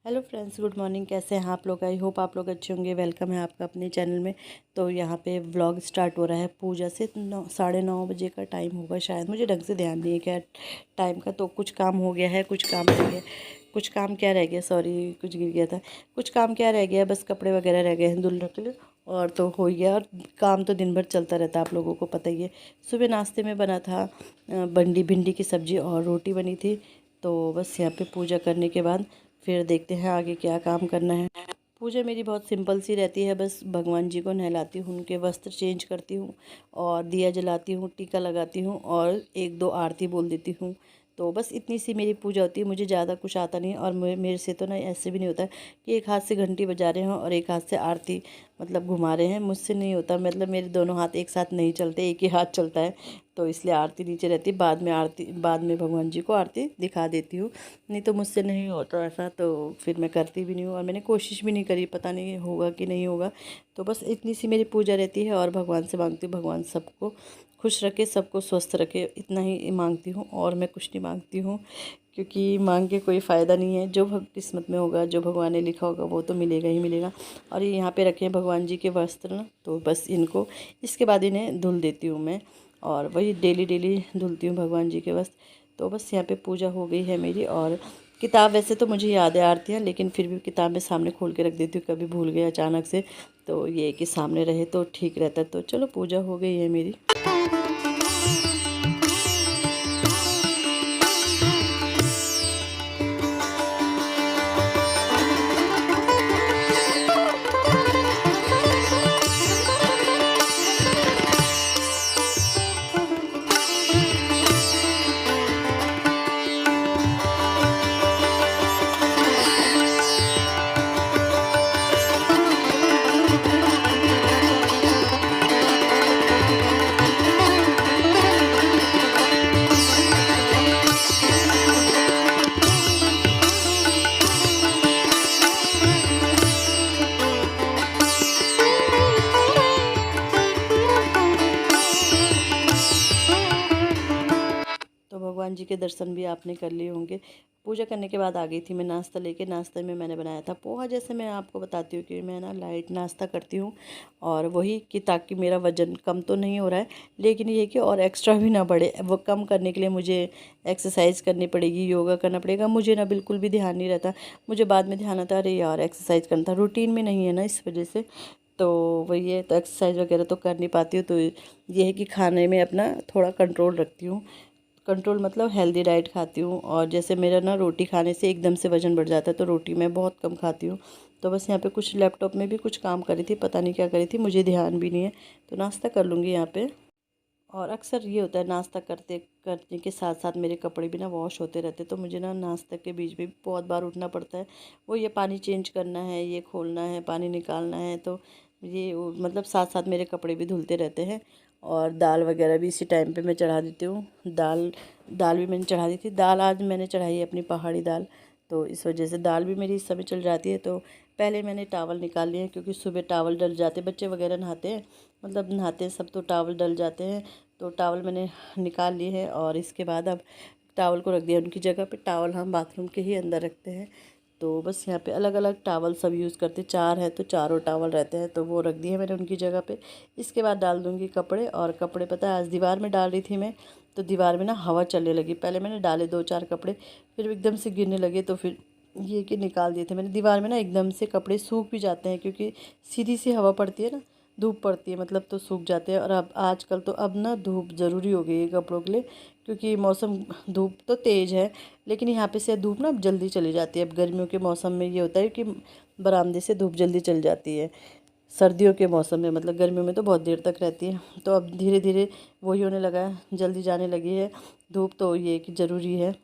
Hello friends, good morning. कैसे हैं आप लोग? आई होप आप लोग अच्छे होंगे। वेलकम है आपका अपने चैनल में। तो यहाँ पे व्लॉग स्टार्ट हो रहा है पूजा से। 9 साढ़े 9 बजे का टाइम होगा शायद, मुझे ढंग से ध्यान नहीं है क्या टाइम का। तो कुछ काम हो गया है, कुछ काम रह गया। कुछ काम क्या रह गया, सॉरी कुछ गिर गया था। कुछ काम क्या रह गया, बस कपड़े वगैरह रह गए हैं धुलने के लिए, और तो हो ही गया। और काम तो दिन भर चलता रहता है, आप लोगों को पता ही है। सुबह नाश्ते में बना था भिंडी की सब्ज़ी और रोटी बनी थी। तो बस यहाँ पे पूजा करने के बाद फिर देखते हैं आगे क्या काम करना है। पूजा मेरी बहुत सिंपल सी रहती है। बस भगवान जी को नहलाती हूँ, उनके वस्त्र चेंज करती हूँ और दिया जलाती हूँ, टीका लगाती हूँ और एक दो आरती बोल देती हूँ। तो बस इतनी सी मेरी पूजा होती है। मुझे ज़्यादा कुछ आता नहीं है। और मेरे से तो ना ऐसे भी नहीं होता है कि एक हाथ से घंटी बजा रहे हों और एक हाथ से आरती मतलब घुमा रहे हैं। मुझसे नहीं होता, मतलब मेरे दोनों हाथ एक साथ नहीं चलते, एक ही हाथ चलता है। तो इसलिए आरती नीचे रहती है, बाद में भगवान जी को आरती दिखा देती हूँ। नहीं तो मुझसे नहीं होता ऐसा, तो फिर मैं करती भी नहीं हूँ और मैंने कोशिश भी नहीं करी, पता नहीं होगा कि नहीं होगा। तो बस इतनी सी मेरी पूजा रहती है और भगवान से मांगती हूँ भगवान सबको खुश रखे, सबको स्वस्थ रखे, इतना ही मांगती हूँ और मैं कुछ नहीं मांगती हूँ। क्योंकि मांग के कोई फ़ायदा नहीं है। जो किस्मत में होगा, जो भगवान ने लिखा होगा वो तो मिलेगा ही मिलेगा। और ये यहाँ पे रखे हैं भगवान जी के वस्त्र ना, तो बस इनको इसके बाद इन्हें धुल देती हूँ मैं। और वही डेली डेली धुलती हूँ भगवान जी के वस्त्र। तो बस यहाँ पे पूजा हो गई है मेरी। और किताब वैसे तो मुझे याद है आरतियाँ, लेकिन फिर भी किताब मैं सामने खोल के रख देती हूँ, कभी भूल गए अचानक से। तो ये कि सामने रहे तो ठीक रहता है। तो चलो पूजा हो गई है मेरी। तो भगवान जी के दर्शन भी आपने कर लिए होंगे। पूजा करने के बाद आ गई थी मैं नाश्ता लेके। नाश्ते में मैंने बनाया था पोहा। जैसे मैं आपको बताती हूँ कि मैं ना लाइट नाश्ता करती हूँ, और वही कि ताकि मेरा वज़न कम तो नहीं हो रहा है, लेकिन ये कि और एक्स्ट्रा भी ना बढ़े। वो कम करने के लिए मुझे एक्सरसाइज करनी पड़ेगी, योगा करना पड़ेगा। मुझे ना बिल्कुल भी ध्यान नहीं रहता। मुझे बाद में ध्यान आता है, अरे यार एक्सरसाइज करना था, रूटीन में नहीं है ना, इस वजह से। तो वही है, तो एक्सरसाइज वगैरह तो कर नहीं पाती हूँ। तो ये है कि खाने में अपना थोड़ा कंट्रोल रखती हूँ। कंट्रोल मतलब हेल्दी डाइट खाती हूँ। और जैसे मेरा ना रोटी खाने से एकदम से वज़न बढ़ जाता है, तो रोटी मैं बहुत कम खाती हूँ। तो बस यहाँ पे कुछ लैपटॉप में भी कुछ काम करी थी, पता नहीं क्या करी थी, मुझे ध्यान भी नहीं है। तो नाश्ता कर लूँगी यहाँ पे। और अक्सर ये होता है, नाश्ता करते करने के साथ साथ मेरे कपड़े भी ना वॉश होते रहते, तो मुझे ना नाश्ता के बीच में बहुत बार उठना पड़ता है। वो ये पानी चेंज करना है, ये खोलना है, पानी निकालना है। तो ये मतलब साथ साथ मेरे कपड़े भी धुलते रहते हैं। और दाल वगैरह भी इसी टाइम पे मैं चढ़ा देती हूँ। दाल दाल भी मैंने चढ़ा दी थी। दाल आज मैंने चढ़ाई है अपनी पहाड़ी दाल। तो इस वजह से दाल भी मेरी इस समय चल जाती है। तो पहले मैंने टावल निकाल लिए हैं, क्योंकि सुबह टावल डल जाते, बच्चे वगैरह नहाते हैं, मतलब नहाते हैं सब, तो टावल डल जाते हैं। तो टावल मैंने निकाल लिए हैं और इसके बाद अब टावल को रख दिया उनकी जगह पे। टावल हम बाथरूम के ही अंदर रखते हैं। तो बस यहाँ पे अलग अलग टावल सब यूज़ करते हैं। 4 है तो चारों टावल रहते हैं, तो वो रख दिए मैंने उनकी जगह पे। इसके बाद डाल दूँगी कपड़े। और कपड़े पता है आज दीवार में डाल रही थी मैं, तो दीवार में ना हवा चलने लगी। पहले मैंने डाले 2-4 कपड़े, फिर एकदम से गिरने लगे, तो फिर ये कि निकाल दिए थे मैंने। दीवार में ना एकदम से कपड़े सूख भी जाते हैं, क्योंकि सीधी सी हवा पड़ती है ना, धूप पड़ती है मतलब, तो सूख जाते हैं। और अब आजकल तो अब ना धूप ज़रूरी हो गई है कपड़ों के लिए, क्योंकि मौसम धूप तो तेज़ है, लेकिन यहाँ पे से धूप ना अब जल्दी चली जाती है। अब गर्मियों के मौसम में ये होता है कि बरामदे से धूप जल्दी चली जाती है। सर्दियों के मौसम में मतलब, गर्मियों में तो बहुत देर तक रहती है। तो अब धीरे धीरे वही होने लगा है, जल्दी जाने लगी है धूप। तो ये कि ज़रूरी है।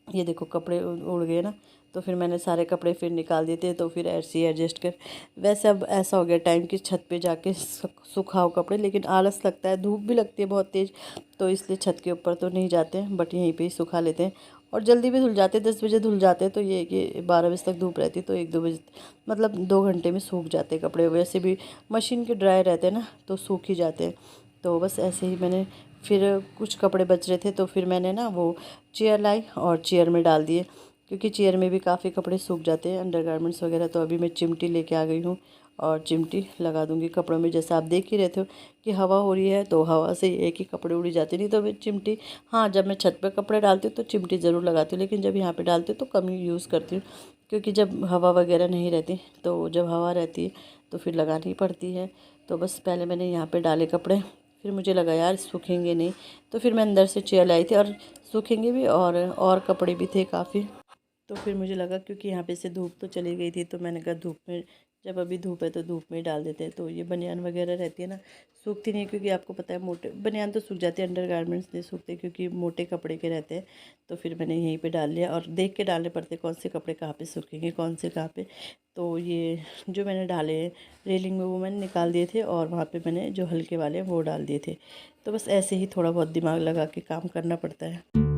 ये देखो कपड़े उड़ गए ना, तो फिर मैंने सारे कपड़े फिर निकाल दिए थे। तो फिर ऐसे ही एडजस्ट कर, वैसे अब ऐसा हो गया टाइम कि छत पे जाके सुखाओ कपड़े, लेकिन आलस लगता है, धूप भी लगती है बहुत तेज़। तो इसलिए छत के ऊपर तो नहीं जाते हैं, बट यहीं पे ही सुखा लेते हैं। और जल्दी भी धुल जाते हैं, 10 बजे धुल जाते हैं। तो ये है कि 12 बजे तक धूप रहती है, तो 1-2 बजे मतलब 2 घंटे में सूख जाते हैं कपड़े। वैसे भी मशीन के ड्राई रहते हैं ना, तो सूख ही जाते हैं। तो बस ऐसे ही मैंने, फिर कुछ कपड़े बच रहे थे, तो फिर मैंने ना वो चेयर लाई और चेयर में डाल दिए, क्योंकि चेयर में भी काफ़ी कपड़े सूख जाते हैं अंडरगारमेंट्स वगैरह। तो अभी मैं चिमटी लेके आ गई हूँ और चिमटी लगा दूँगी कपड़ों में। जैसा आप देख ही रहते हो कि हवा हो रही है तो हवा से एक ही कपड़े उड़ी जाते, नहीं तो मैं चिमटी, हाँ जब मैं छत पर कपड़े डालती हूँ तो चिमटी ज़रूर लगाती हूँ, लेकिन जब यहाँ पर डालती हूँ तो कम ही यूज़ करती हूँ। क्योंकि जब हवा वगैरह नहीं रहती, तो जब हवा रहती है तो फिर लगानी पड़ती है। तो बस पहले मैंने यहाँ पे डाले कपड़े, फिर मुझे लगा यार सूखेंगे नहीं, तो फिर मैं अंदर से चेयर लाई थी और सूखेंगे भी, और कपड़े भी थे काफ़ी। तो फिर मुझे लगा क्योंकि यहाँ पे से धूप तो चली गई थी, तो मैंने कहा धूप में, जब अभी धूप है तो धूप में ही डाल देते हैं। तो ये बनियान वगैरह रहती है ना, सूखती नहीं, क्योंकि आपको पता है मोटे बनियान तो सूख जाते हैं, अंडरगारमेंट्स नहीं सूखते क्योंकि मोटे कपड़े के रहते हैं। तो फिर मैंने यहीं पे डाल लिया, और देख के डालने पड़ते कौन से कपड़े कहाँ पे सूखेंगे, कौन से कहाँ पे। तो ये जो मैंने डाले रेलिंग में वो मैंने निकाल दिए थे, और वहाँ पर मैंने जो हल्के वाले हैं वो डाल दिए थे। तो बस ऐसे ही थोड़ा बहुत दिमाग लगा के काम करना पड़ता है।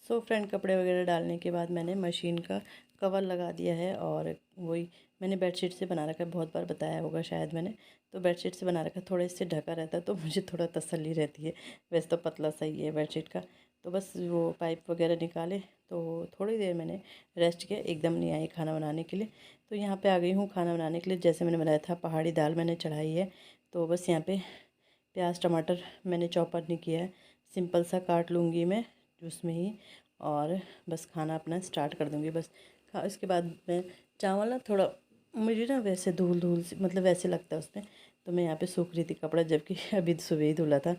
सो फ्रेंड, कपड़े वगैरह डालने के बाद मैंने मशीन का कवर लगा दिया है, और वही मैंने बेडशीट से बना रखा है, बहुत बार बताया होगा शायद मैंने। तो बेडशीट से बना रखा है, थोड़ा इससे ढका रहता है तो मुझे थोड़ा तसल्ली रहती है। वैसे तो पतला सही है बेडशीट का। तो बस वो पाइप वगैरह निकाले, तो थोड़ी देर मैंने रेस्ट किया, एकदम नहीं आई खाना बनाने के लिए। तो यहाँ पर आ गई हूँ खाना बनाने के लिए। जैसे मैंने बनाया था, पहाड़ी दाल मैंने चढ़ाई है। तो बस यहाँ पर प्याज टमाटर मैंने चॉपर नहीं किया है, सिंपल सा काट लूँगी मैं उसमें ही, और बस खाना अपना स्टार्ट कर दूँगी बस। इसके बाद मैं चावल ना, थोड़ा मुझे ना वैसे धूल धूल मतलब वैसे लगता है उसमें। तो मैं यहाँ पे सूख रही थी कपड़ा, जबकि अभी सुबह ही धुला था।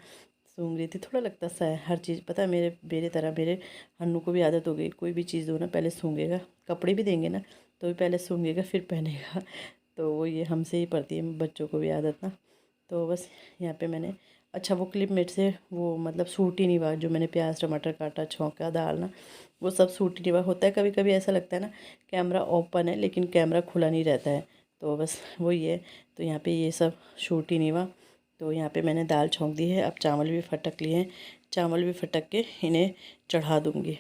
सूंघ रही थी, थोड़ा लगता सा है हर चीज़, पता है मेरे मेरे तरह मेरे हन्नू को भी आदत हो गई, कोई भी चीज़ दो ना पहले सूंघेगा, कपड़े भी देंगे ना तो भी पहले सूंघेगा फिर पहनेगा। तो वो ये हमसे ही पड़ती है, बच्चों को भी आदत ना। तो बस यहाँ पे मैंने, अच्छा वो क्लिप मेट से वो मतलब सूट ही नहीं हुआ, जो मैंने प्याज टमाटर काटा, छौंका, दाल ना, वो सब सूट ही नहीं हुआ। होता है कभी कभी ऐसा लगता है ना, कैमरा ओपन है लेकिन कैमरा खुला नहीं रहता है, तो बस वही है। तो यहाँ पे ये सब शूट ही नहीं हुआ। तो यहाँ पे मैंने दाल छौंक दी है, अब चावल भी फटक लिए हैं, चावल भी फटक के इन्हें चढ़ा दूँगी।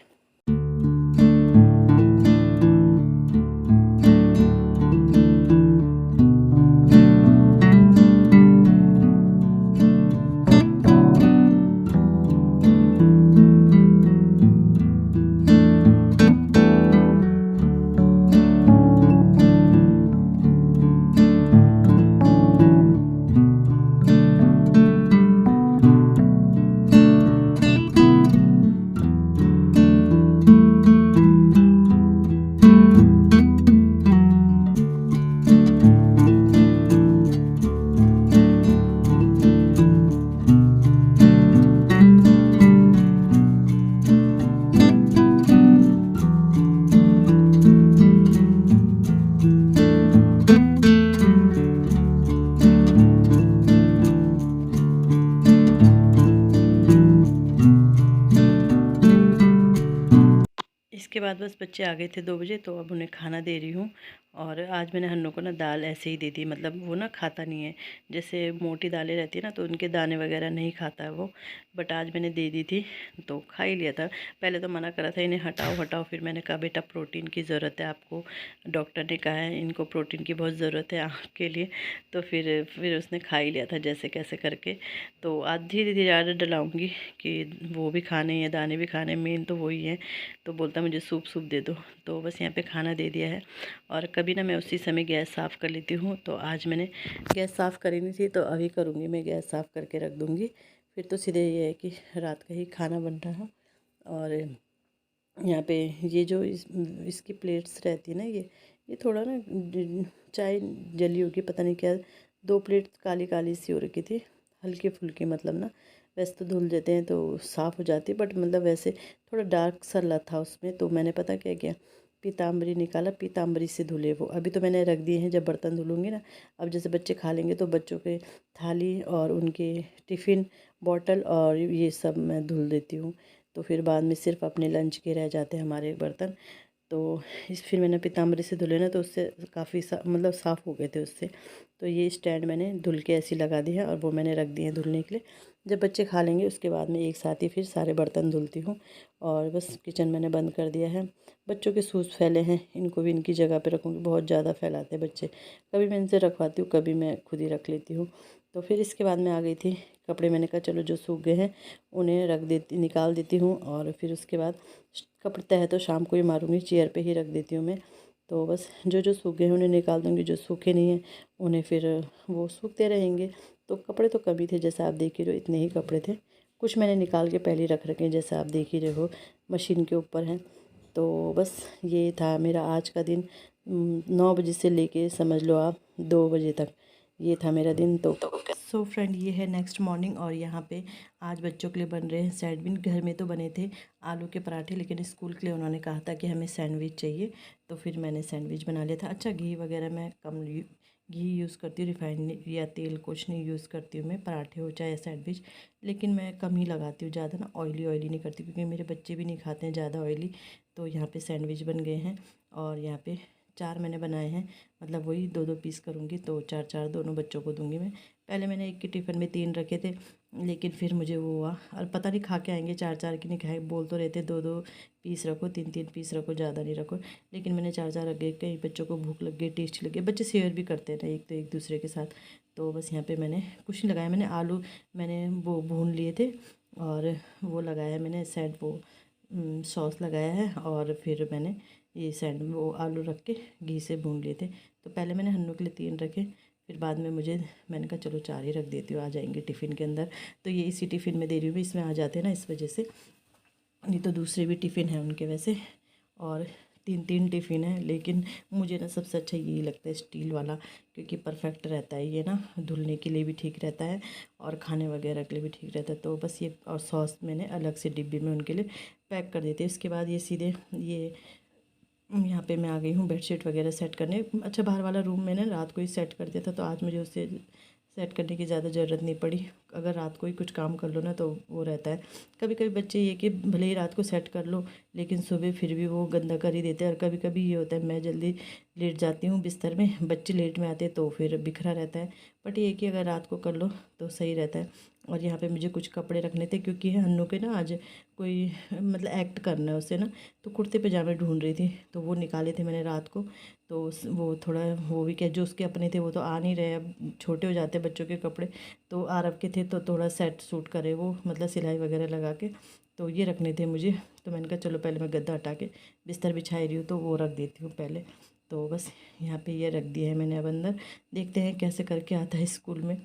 इसके बाद बस बच्चे आ गए थे 2 बजे, तो अब उन्हें खाना दे रही हूँ। और आज मैंने हन्नू को ना दाल ऐसे ही दे दी, मतलब वो ना खाता नहीं है, जैसे मोटी दालें रहती है ना तो उनके दाने वगैरह नहीं खाता है वो। बट आज मैंने दे दी थी तो खा ही लिया था। पहले तो मना करा था इन्हें हटाओ हटाओ, फिर मैंने कहा बेटा प्रोटीन की ज़रूरत है आपको, डॉक्टर ने कहा है इनको प्रोटीन की बहुत ज़रूरत है आँख के लिए। तो फिर उसने खा ही लिया था जैसे कैसे करके। तो आज धीरे धीरे आदत डलाऊँगी कि वो भी खाने हैं, दाने भी खाने, मेन तो वही है। तो बोलता मुझे सूप सूप दे दो, तो बस यहाँ पे खाना दे दिया है। और कभी ना मैं उसी समय गैस साफ़ कर लेती हूँ, तो आज मैंने गैस साफ़ करी नहीं थी, तो अभी करूँगी, मैं गैस साफ़ करके रख दूँगी। फिर तो सीधे ये है कि रात का ही खाना बन रहा है। और यहाँ पे ये जो इसकी प्लेट्स रहती है ना, ये थोड़ा ना चाय जली होगी, पता नहीं क्या, 2 प्लेट काली काली सी हो रखी थी, हल्की फुल्की, मतलब ना वैसे तो धुल देते हैं तो साफ़ हो जाती है, बट मतलब वैसे थोड़ा डार्क सा था उसमें। तो मैंने पता क्या किया, पीताम्बरी निकाला, पीताम्बरी से धुले वो। अभी तो मैंने रख दिए हैं, जब बर्तन धुलूँगी ना, अब जैसे बच्चे खा लेंगे तो बच्चों के थाली और उनके टिफ़िन बॉटल और ये सब मैं धुल देती हूँ। तो फिर बाद में सिर्फ अपने लंच के रह जाते हैं हमारे बर्तन। तो इस फिर मैंने पीताम्बरी से धुले ना, तो उससे काफ़ी मतलब साफ़ हो गए थे उससे। तो ये स्टैंड मैंने धुल के ऐसे ही लगा दिया है और वो मैंने रख दिए हैं धुलने के लिए। जब बच्चे खा लेंगे उसके बाद में एक साथ ही फिर सारे बर्तन धुलती हूँ। और बस किचन मैंने बंद कर दिया है। बच्चों के शूज़ फैले हैं, इनको भी इनकी जगह पे रखूँगी, बहुत ज़्यादा फैलाते हैं बच्चे। कभी मैं इनसे रखवाती हूँ, कभी मैं खुद ही रख लेती हूँ। तो फिर इसके बाद मैं आ गई थी कपड़े, मैंने कहा चलो जो सूख गए हैं उन्हें निकाल देती हूँ। और फिर उसके बाद कपड़े तह तो शाम को ही मारूंगी, चेयर पे ही रख देती हूँ मैं। तो बस जो जो सूख गए हैं उन्हें निकाल दूँगी, जो सूखे नहीं हैं उन्हें फिर वो सूखते रहेंगे। तो कपड़े तो कम ही थे, जैसा आप देख ही रहे हो, इतने ही कपड़े थे। कुछ मैंने निकाल के पहले ही रख रखे हैं, जैसा आप देख ही रहे हो, मशीन के ऊपर हैं। तो बस ये था मेरा आज का दिन। 9 बजे से लेके समझ लो आप 2 बजे तक ये था मेरा दिन। तो सो फ्रेंड, ये है नेक्स्ट मॉर्निंग। और यहाँ पे आज बच्चों के लिए बन रहे हैं सैंडविच। घर में तो बने थे आलू के पराठे, लेकिन स्कूल के लिए उन्होंने कहा था कि हमें सैंडविच चाहिए, तो फिर मैंने सैंडविच बना लिया था। अच्छा, घी वगैरह मैं कम घी यूज़ करती हूँ, रिफाइंड या तेल कुछ नहीं यूज़ करती हूँ मैं, पराठे हो चाहे सैंडविच। लेकिन मैं कम ही लगाती हूँ, ज़्यादा ना ऑयली ऑयली नहीं करती, क्योंकि मेरे बच्चे भी नहीं खाते हैं ज़्यादा ऑयली। तो यहाँ पे सैंडविच बन गए हैं और यहाँ पे 4 मैंने बनाए हैं, मतलब वही 2-2 पीस करूँगी, तो 4-4 दोनों बच्चों को दूँगी मैं। पहले मैंने एक के टिफ़िन में 3 रखे थे, लेकिन फिर मुझे वो हुआ और पता नहीं खा के आएंगे, 4-4 की नहीं खाए, बोल तो रहते 2-2 पीस रखो, 3-3 पीस रखो, ज़्यादा नहीं रखो। लेकिन मैंने 4-4 रख गए, कई बच्चों को भूख लग गई, टेस्टी लगे, बच्चे शेयर भी करते हैं ना एक तो एक दूसरे के साथ। तो बस यहाँ पे मैंने कुछ नहीं लगाया, मैंने आलू मैंने वो भून लिए थे और वो लगाया मैंने सैंड वो सॉस लगाया है। और फिर मैंने ये वो आलू रख के घी से भून लिए थे। तो पहले मैंने हन्नू के लिए 3 रखे, फिर बाद में मैंने कहा चलो 4 ही रख देती हूँ, आ जाएंगे टिफ़िन के अंदर। तो ये इसी टिफ़िन में दे रही हूँ, इसमें आ जाते हैं ना, इस वजह से। नहीं तो दूसरे भी टिफ़िन हैं उनके वैसे, और 3-3 टिफ़िन है। लेकिन मुझे ना सबसे अच्छा यही लगता है स्टील वाला, क्योंकि परफेक्ट रहता है ये ना, धुलने के लिए भी ठीक रहता है और खाने वगैरह के लिए भी ठीक रहता है। तो बस ये, और सॉस मैंने अलग से डिब्बे में उनके लिए पैक कर देती है। इसके बाद ये सीधे ये यहाँ पे मैं आ गई हूँ बेडशीट वगैरह सेट करने। अच्छा, बाहर वाला रूम मैंने रात को ही सेट कर दिया था, तो आज मुझे उससे सेट करने की ज़्यादा ज़रूरत नहीं पड़ी। अगर रात को ही कुछ काम कर लो ना तो वो रहता है। कभी कभी बच्चे ये कि भले ही रात को सेट कर लो, लेकिन सुबह फिर भी वो गंदा कर ही देते हैं। और कभी कभी ये होता है मैं जल्दी लेट जाती हूँ बिस्तर में, बच्चे लेट में आते हैं, तो फिर बिखरा रहता है। बट ये कि अगर रात को कर लो तो सही रहता है। और यहाँ पे मुझे कुछ कपड़े रखने थे, क्योंकि हन्नू के ना आज कोई मतलब एक्ट करना है उसे ना, तो कुर्ते पजामे ढूंढ रही थी, तो वो निकाले थे मैंने रात को। तो वो थोड़ा वो भी क्या, जो उसके अपने थे वो तो आ नहीं रहे, अब छोटे हो जाते बच्चों के कपड़े। तो आरव के थे तो थोड़ा सेट सूट करे वो, मतलब सिलाई वगैरह लगा के, तो ये रखने थे मुझे। तो मैंने कहा चलो पहले मैं गद्दा हटा के बिस्तर बिछाई रही हूँ, तो वो रख देती हूँ पहले। तो बस यहाँ पे ये रख दिया है मैंने। अब अंदर देखते हैं कैसे करके आता है स्कूल में।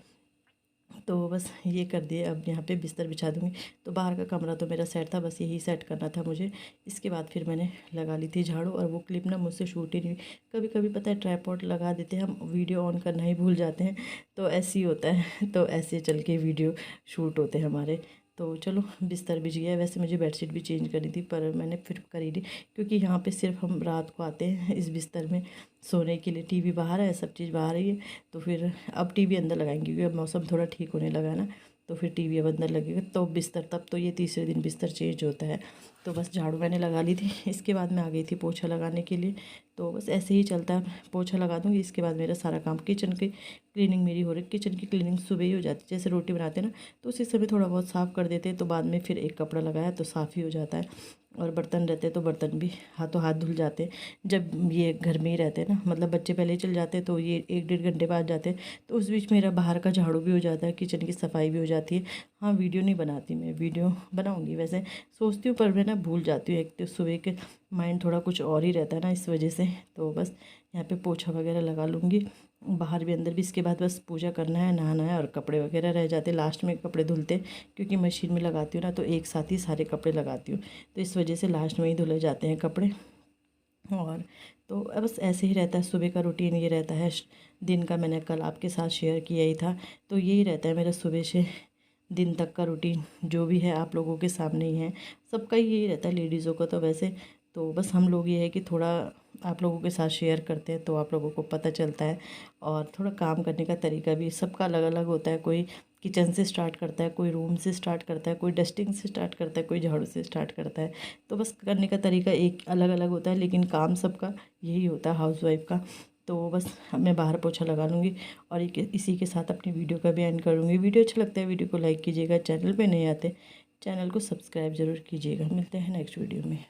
तो बस ये कर दिए, अब यहाँ पे बिस्तर बिछा दूँगी। तो बाहर का कमरा तो मेरा सेट था, बस यही सेट करना था मुझे। इसके बाद फिर मैंने लगा ली थी झाड़ू, और वो क्लिप ना मुझसे शूट ही नहीं हुई। कभी कभी पता है ट्राइपॉड लगा देते हैं हम, वीडियो ऑन करना ही भूल जाते हैं, तो ऐसे ही होता है। तो ऐसे चल के वीडियो शूट होते हैं हमारे। तो चलो बिस्तर बिछ गया। वैसे मुझे बेडशीट भी चेंज करनी थी, पर मैंने फिर करी ली, क्योंकि यहाँ पे सिर्फ हम रात को आते हैं इस बिस्तर में सोने के लिए। टीवी बाहर है, सब चीज़ बाहर ही है। तो फिर अब टीवी अंदर लगाएंगे, क्योंकि अब मौसम थोड़ा ठीक होने लगा है ना, तो फिर टीवी अब अंदर लगेगा तो बिस्तर, तब तो ये तीसरे दिन बिस्तर चेंज होता है। तो बस झाड़ू मैंने लगा ली थी, इसके बाद मैं आ गई थी पोछा लगाने के लिए। तो बस ऐसे ही चलता है, पोछा लगा दूँगी, इसके बाद मेरा सारा काम किचन की क्लीनिंग मेरी हो रही। किचन की क्लीनिंग सुबह ही हो जाती है, जैसे रोटी बनाते हैं ना, तो उसी समय थोड़ा बहुत साफ़ कर देते हैं, तो बाद में फिर एक कपड़ा लगाया तो साफ़ ही हो जाता है। और बर्तन रहते तो बर्तन भी हाथों हाथ धुल जाते। जब ये घर में ही रहते हैं ना, मतलब बच्चे पहले ही चल जाते हैं, तो ये 1-1.5 घंटे बाद जाते हैं, तो उस बीच मेरा बाहर का झाड़ू भी हो जाता है, किचन की सफाई भी हो जाती है। हाँ, वीडियो नहीं बनाती मैं, वीडियो बनाऊंगी वैसे सोचती हूँ, पर मैं ना भूल जाती हूँ। एक तो सुबह के माइंड थोड़ा कुछ और ही रहता है ना, इस वजह से। तो बस यहाँ पे पोछा वगैरह लगा लूँगी, बाहर भी अंदर भी। इसके बाद बस पूजा करना है, नहाना है, और कपड़े वगैरह रह जाते लास्ट में कपड़े धुलते, क्योंकि मशीन में लगाती हूँ ना, तो एक साथ ही सारे कपड़े लगाती हूँ, तो इस वजह से लास्ट में ही धुले जाते हैं कपड़े। और तो बस ऐसे ही रहता है, सुबह का रूटीन ये रहता है। दिन का मैंने कल आपके साथ शेयर किया ही था, तो यही रहता है मेरा सुबह से दिन तक का रूटीन, जो भी है आप लोगों के सामने ही है। सबका ही यही रहता है, लेडीज़ों का तो वैसे। तो बस हम लोग ये है कि थोड़ा आप लोगों के साथ शेयर करते हैं तो आप लोगों को पता चलता है। और थोड़ा काम करने का तरीका भी सबका अलग अलग होता है। कोई किचन से स्टार्ट करता है, कोई रूम से स्टार्ट करता है, कोई डस्टिंग से स्टार्ट करता है, कोई झाड़ू से स्टार्ट करता है। तो बस करने का तरीका एक अलग अलग होता है, लेकिन काम सबका यही होता है हाउसवाइफ का। तो बस मैं बाहर पोछा लगा लूँगी और इसी के साथ अपनी वीडियो का भी एंड करूँगी। वीडियो अच्छा लगता है वीडियो को लाइक कीजिएगा, चैनल पे नहीं आते चैनल को सब्सक्राइब ज़रूर कीजिएगा। मिलते हैं नेक्स्ट वीडियो में।